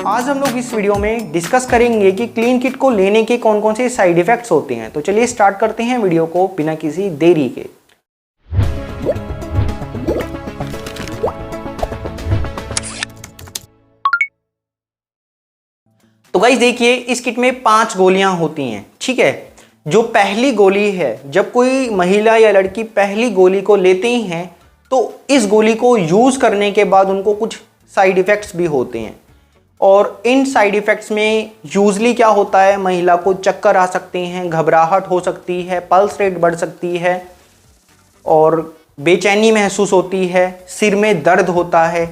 आज हम लोग इस वीडियो में डिस्कस करेंगे कि क्लीन किट को लेने के कौन कौन से साइड इफेक्ट्स होते हैं। तो चलिए स्टार्ट करते हैं वीडियो को बिना किसी देरी के। तो गाइस देखिए, इस किट में 5 गोलियां होती हैं, ठीक है। जो पहली गोली है, जब कोई महिला या लड़की पहली गोली को लेते हैं तो इस गोली को यूज करने के बाद उनको कुछ साइड इफेक्ट्स भी होते हैं। और इन साइड इफ़ेक्ट्स में यूजली क्या होता है, महिला को चक्कर आ सकते हैं, घबराहट हो सकती है, पल्स रेट बढ़ सकती है और बेचैनी महसूस होती है, सिर में दर्द होता है,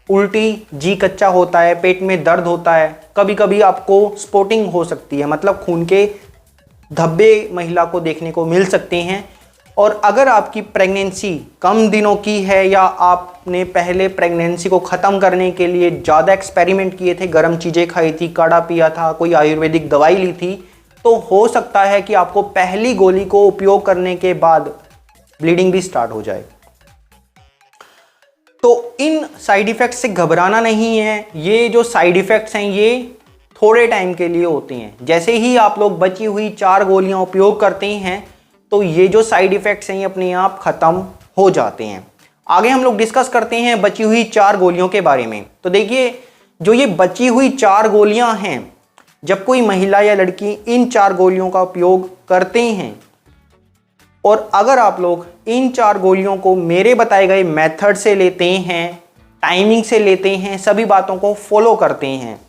उल्टी, जी कच्चा होता है, पेट में दर्द होता है, कभी कभी आपको स्पॉटिंग हो सकती है, मतलब खून के धब्बे महिला को देखने को मिल सकते हैं। और अगर आपकी प्रेगनेंसी कम दिनों की है या आपने पहले प्रेगनेंसी को ख़त्म करने के लिए ज़्यादा एक्सपेरिमेंट किए थे, गर्म चीज़ें खाई थी, काढ़ा पिया था, कोई आयुर्वेदिक दवाई ली थी, तो हो सकता है कि आपको पहली गोली को उपयोग करने के बाद ब्लीडिंग भी स्टार्ट हो जाए। तो इन साइड इफ़ेक्ट्स से घबराना नहीं है। ये जो साइड इफ़ेक्ट्स हैं ये थोड़े टाइम के लिए होते हैं। जैसे ही आप लोग बची हुई 4 गोलियां उपयोग करते हैं तो ये जो साइड इफ़ेक्ट्स हैं ये अपने आप ख़त्म हो जाते हैं। आगे हम लोग डिस्कस करते हैं बची हुई 4 गोलियों के बारे में। तो देखिए, जो ये बची हुई 4 गोलियां हैं, जब कोई महिला या लड़की इन 4 गोलियों का उपयोग करते हैं और अगर आप लोग इन 4 गोलियों को मेरे बताए गए मेथड से लेते हैं, टाइमिंग से लेते हैं, सभी बातों को फॉलो करते हैं,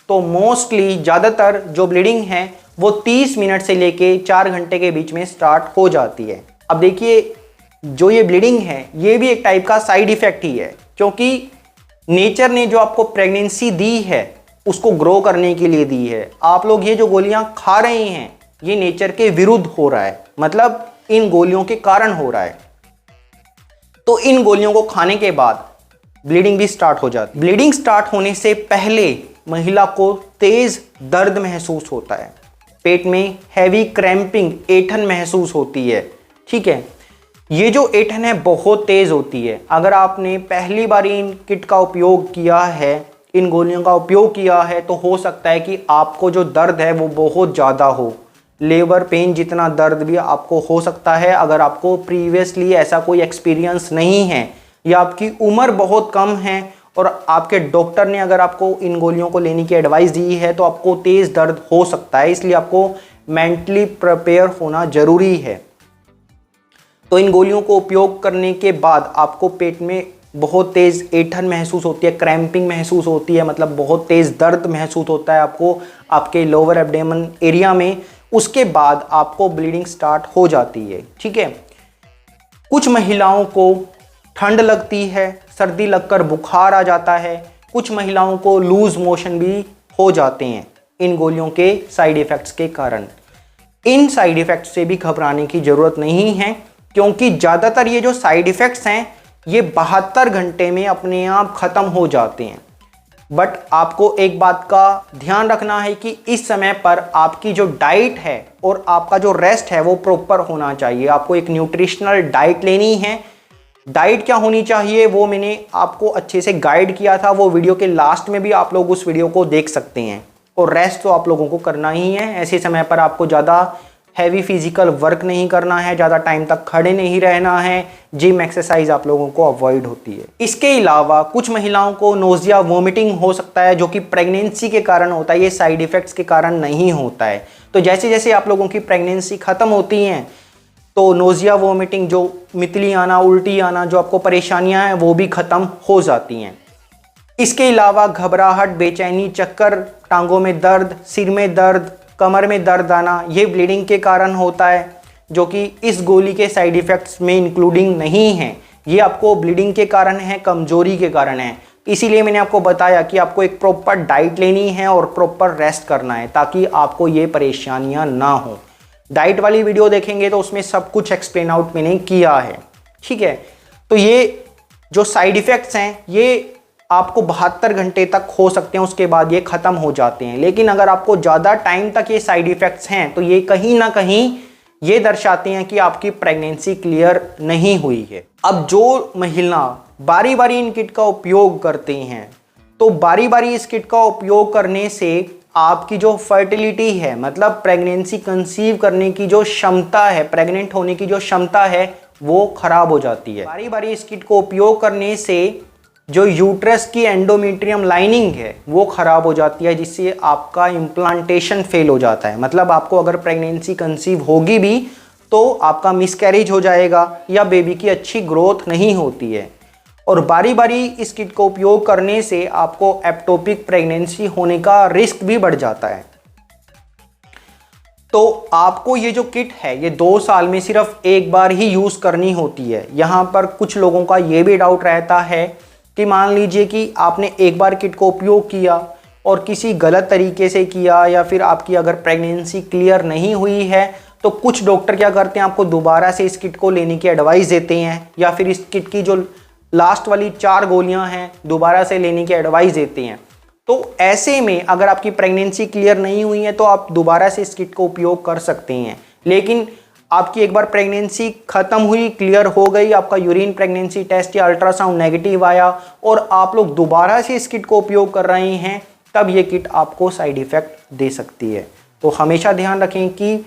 तो मोस्टली ज़्यादातर जो ब्लीडिंग है वो 30 मिनट से लेके 4 घंटे के बीच में स्टार्ट हो जाती है। अब देखिए, जो ये ब्लीडिंग है ये भी एक टाइप का साइड इफ़ेक्ट ही है, क्योंकि नेचर ने जो आपको प्रेगनेंसी दी है उसको ग्रो करने के लिए दी है। आप लोग ये जो गोलियां खा रहे हैं ये नेचर के विरुद्ध हो रहा है, मतलब इन गोलियों के कारण हो रहा है। तो इन गोलियों को खाने के बाद ब्लीडिंग भी स्टार्ट हो जाती है। ब्लीडिंग स्टार्ट होने से पहले महिला को तेज दर्द महसूस होता है, पेट में हैवी क्रैम्पिंग, ऐंठन महसूस होती है, ठीक है। ये जो ऐंठन है बहुत तेज होती है। अगर आपने पहली बार इन किट का उपयोग किया है, इन गोलियों का उपयोग किया है, तो हो सकता है कि आपको जो दर्द है वो बहुत ज़्यादा हो, लेबर पेन जितना दर्द भी आपको हो सकता है। अगर आपको प्रीवियसली ऐसा कोई एक्सपीरियंस नहीं है या आपकी उम्र बहुत कम है और आपके डॉक्टर ने अगर आपको इन गोलियों को लेने की एडवाइस दी है तो आपको तेज़ दर्द हो सकता है, इसलिए आपको मेंटली प्रिपेयर होना ज़रूरी है। तो इन गोलियों को उपयोग करने के बाद आपको पेट में बहुत तेज़ ऐंठन महसूस होती है, क्रैम्पिंग महसूस होती है, मतलब बहुत तेज़ दर्द महसूस होता है आपको आपके लोअर एब्डोमेन एरिया में। उसके बाद आपको ब्लीडिंग स्टार्ट हो जाती है, ठीक है। कुछ महिलाओं को ठंड लगती है, सर्दी लगकर बुखार आ जाता है, कुछ महिलाओं को लूज मोशन भी हो जाते हैं इन गोलियों के साइड इफ़ेक्ट्स के कारण। इन साइड इफ़ेक्ट्स से भी घबराने की ज़रूरत नहीं है, क्योंकि ज़्यादातर ये जो साइड इफ़ेक्ट्स हैं ये 72 घंटे में अपने आप ख़त्म हो जाते हैं। बट आपको एक बात का ध्यान रखना है कि इस समय पर आपकी जो डाइट है और आपका जो रेस्ट है वो प्रॉपर होना चाहिए। आपको एक न्यूट्रिशनल डाइट लेनी है। डाइट क्या होनी चाहिए वो मैंने आपको अच्छे से गाइड किया था, वो वीडियो के लास्ट में भी आप लोग उस वीडियो को देख सकते हैं। और रेस्ट तो आप लोगों को करना ही है। ऐसे समय पर आपको ज़्यादा हैवी फिजिकल वर्क नहीं करना है, ज़्यादा टाइम तक खड़े नहीं रहना है, जिम एक्सरसाइज आप लोगों को अवॉइड होती है। इसके अलावा कुछ महिलाओं को नोजिया, वोमिटिंग हो सकता है, जो कि प्रेगनेंसी के कारण होता है, ये साइड इफ़ेक्ट्स के कारण नहीं होता है। तो जैसे जैसे आप लोगों की प्रेगनेंसी ख़त्म होती हैं तो नोजिया, वोमिटिंग, जो मितली आना, उल्टी आना, जो आपको परेशानियां हैं वो भी ख़त्म हो जाती हैं। इसके अलावा घबराहट, बेचैनी, चक्कर, टांगों में दर्द, सिर में दर्द, कमर में दर्द आना, ये ब्लीडिंग के कारण होता है, जो कि इस गोली के साइड इफ़ेक्ट्स में इंक्लूडिंग नहीं है। ये आपको ब्लीडिंग के कारण है, कमजोरी के कारण है। इसीलिए मैंने आपको बताया कि आपको एक प्रॉपर डाइट लेनी है और प्रॉपर रेस्ट करना है, ताकि आपको ये परेशानियाँ ना हो। डाइट वाली वीडियो देखेंगे तो उसमें सब कुछ एक्सप्लेन आउट मैंने किया है, ठीक है। तो ये जो साइड इफ़ेक्ट्स हैं ये आपको 72 घंटे तक हो सकते हैं, उसके बाद ये ख़त्म हो जाते हैं। लेकिन अगर आपको ज़्यादा टाइम तक ये साइड इफ़ेक्ट्स हैं तो ये कहीं ना कहीं ये दर्शाते हैं कि आपकी प्रेगनेंसी क्लियर नहीं हुई है। अब जो महिला बारी बारी इन किट का उपयोग करते हैं तो बारी बारी इस किट का उपयोग करने से आपकी जो फर्टिलिटी है, मतलब प्रेगनेंसी कंसीव करने की जो क्षमता है, प्रेग्नेंट होने की जो क्षमता है, वो खराब हो जाती है। बारी बारी इस किट को उपयोग करने से जो यूट्रस की एंडोमेट्रियम लाइनिंग है वो खराब हो जाती है, जिससे आपका इम्प्लांटेशन फेल हो जाता है। मतलब आपको अगर प्रेगनेंसी कंसीव होगी भी तो आपका मिसकैरेज हो जाएगा या बेबी की अच्छी ग्रोथ नहीं होती है। और बारी बारी इस किट को उपयोग करने से आपको एक्टोपिक प्रेगनेंसी होने का रिस्क भी बढ़ जाता है। तो आपको ये जो किट है ये 2 साल में सिर्फ एक बार ही यूज़ करनी होती है। यहाँ पर कुछ लोगों का ये भी डाउट रहता है कि मान लीजिए कि आपने एक बार किट को उपयोग किया और किसी गलत तरीके से किया, या फिर आपकी अगर प्रेगनेंसी क्लियर नहीं हुई है तो कुछ डॉक्टर क्या करते हैं, आपको दोबारा से इस किट को लेने की एडवाइस देते हैं, या फिर इस किट की जो लास्ट वाली 4 गोलियां हैं दोबारा से लेने की एडवाइस देते हैं। तो ऐसे में अगर आपकी प्रेगनेंसी क्लियर नहीं हुई है तो आप दोबारा से इस किट को उपयोग कर सकते हैं। लेकिन आपकी एक बार प्रेगनेंसी खत्म हुई, क्लियर हो गई, आपका यूरिन प्रेगनेंसी टेस्ट या अल्ट्रासाउंड नेगेटिव आया और आप लोग दोबारा से इस किट को उपयोग कर रहे हैं, तब ये किट आपको साइड इफेक्ट दे सकती है। तो हमेशा ध्यान रखें कि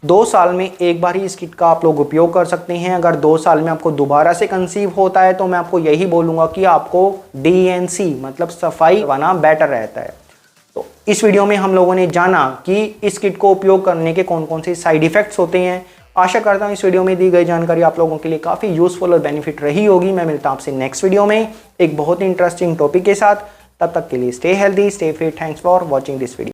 2 साल में एक बार ही इस किट का आप लोग उपयोग कर सकते हैं। अगर 2 साल में आपको दोबारा से कंसीव होता है तो मैं आपको यही बोलूँगा कि आपको DNC मतलब सफाई करवाना बेटर रहता है। तो इस वीडियो में हम लोगों ने जाना कि इस किट को उपयोग करने के कौन कौन से साइड इफ़ेक्ट्स होते हैं। आशा करता हूँ इस वीडियो में दी गई जानकारी आप लोगों के लिए काफ़ी यूज़फुल और बेनिफिट रही होगी। मैं मिलता हूँ आपसे नेक्स्ट वीडियो में एक बहुत ही इंटरेस्टिंग टॉपिक के साथ। तब तक के लिए stay healthy, stay fit. Thanks for watching this video.